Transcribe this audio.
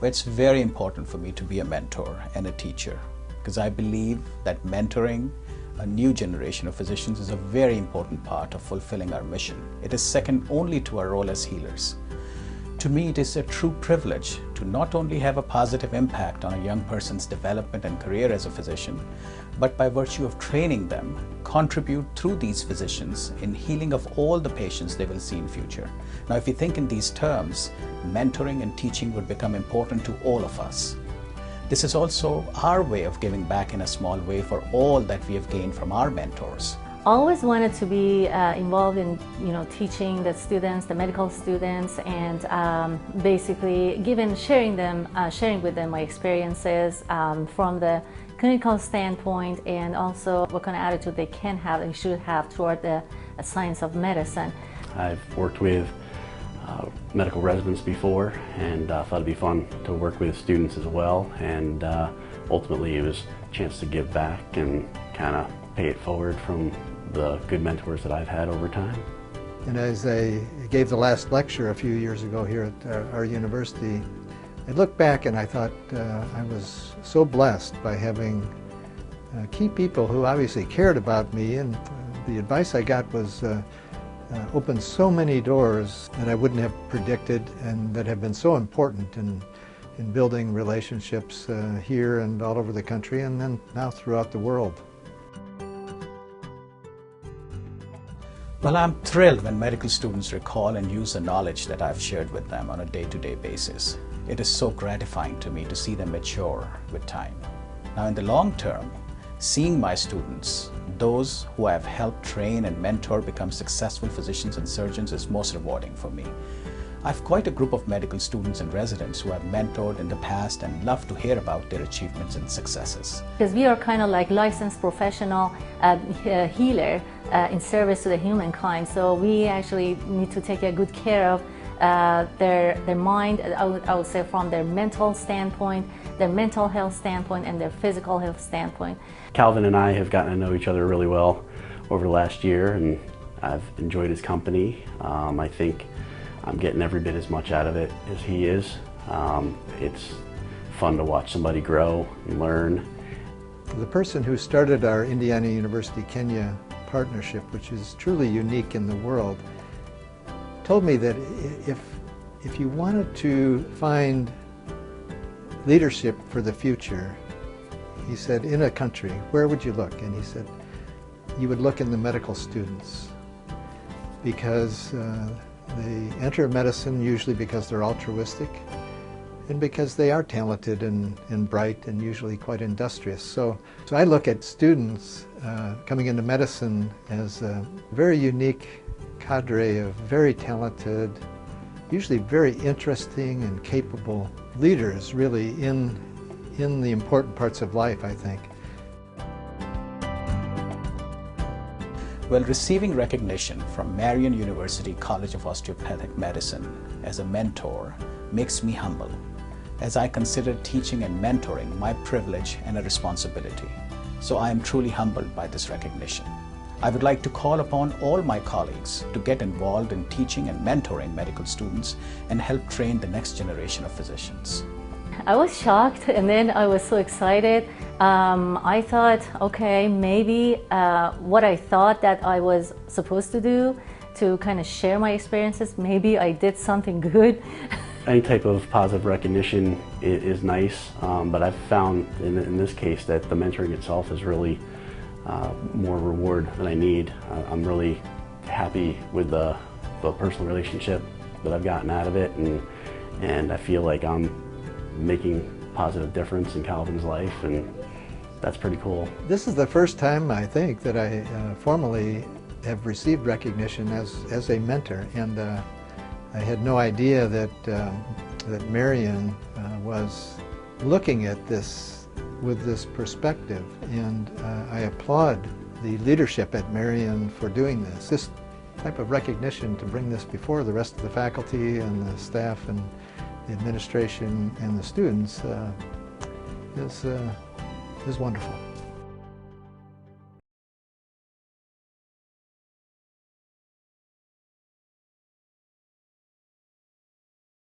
It's very important for me to be a mentor and a teacher because I believe that mentoring a new generation of physicians is a very important part of fulfilling our mission. It is second only to our role as healers. To me, it is a true privilege to not only have a positive impact on a young person's development and career as a physician, but by virtue of training them, contribute through these physicians in healing of all the patients they will see in future. Now, if you think in these terms, mentoring and teaching would become important to all of us. This is also our way of giving back in a small way for all that we have gained from our mentors. Always wanted to be involved in, teaching the students, the medical students, and basically sharing with them my experiences from the clinical standpoint, and also what kind of attitude they can have and should have toward the science of medicine. I've worked with medical residents before, and thought it'd be fun to work with students as well, and ultimately it was a chance to give back and kind of pay it forward from the good mentors that I've had over time. And as I gave the last lecture a few years ago here at our university, I looked back and I thought I was so blessed by having key people who obviously cared about me, and the advice I got was opened so many doors that I wouldn't have predicted and that have been so important in building relationships here and all over the country, and then now throughout the world. Well, I'm thrilled when medical students recall and use the knowledge that I've shared with them on a day-to-day basis. It is so gratifying to me to see them mature with time. Now, in the long term, seeing my students, those who I've helped train and mentor, become successful physicians and surgeons is most rewarding for me. I've quite a group of medical students and residents who I've mentored in the past and love to hear about their achievements and successes. Because we are kind of like licensed professional healer in service to the humankind, so we actually need to take a good care of their mind, I would say, from their mental standpoint, their mental health standpoint, and their physical health standpoint. Calvin and I have gotten to know each other really well over the last year, and I've enjoyed his company. I think I'm getting every bit as much out of it as he is. It's fun to watch somebody grow and learn. The person who started our Indiana University Kenya partnership, which is truly unique in the world, told me that if you wanted to find leadership for the future, he said, in a country, where would you look? And he said, you would look in the medical students, because they enter medicine usually because they're altruistic and because they are talented and bright and usually quite industrious. So I look at students coming into medicine as a very unique cadre of very talented, usually very interesting and capable leaders, really, in the important parts of life, I think. Well, receiving recognition from Marian University College of Osteopathic Medicine as a mentor makes me humble, as I consider teaching and mentoring my privilege and a responsibility. So I am truly humbled by this recognition. I would like to call upon all my colleagues to get involved in teaching and mentoring medical students and help train the next generation of physicians. I was shocked, and then I was so excited. I thought, okay, maybe what I thought that I was supposed to do, to kind of share my experiences, maybe I did something good. Any type of positive recognition is nice, but I've found in this case that the mentoring itself is really more reward than I need. I'm really happy with the personal relationship that I've gotten out of it, and I feel like I'm making a positive difference in Calvin's life, and that's pretty cool. This is the first time, I think, that I formally have received recognition as a mentor, and I had no idea that Marian was looking at this with this perspective, and I applaud the leadership at Marian for doing this. This type of recognition, to bring this before the rest of the faculty and the staff and the administration and the students, is wonderful.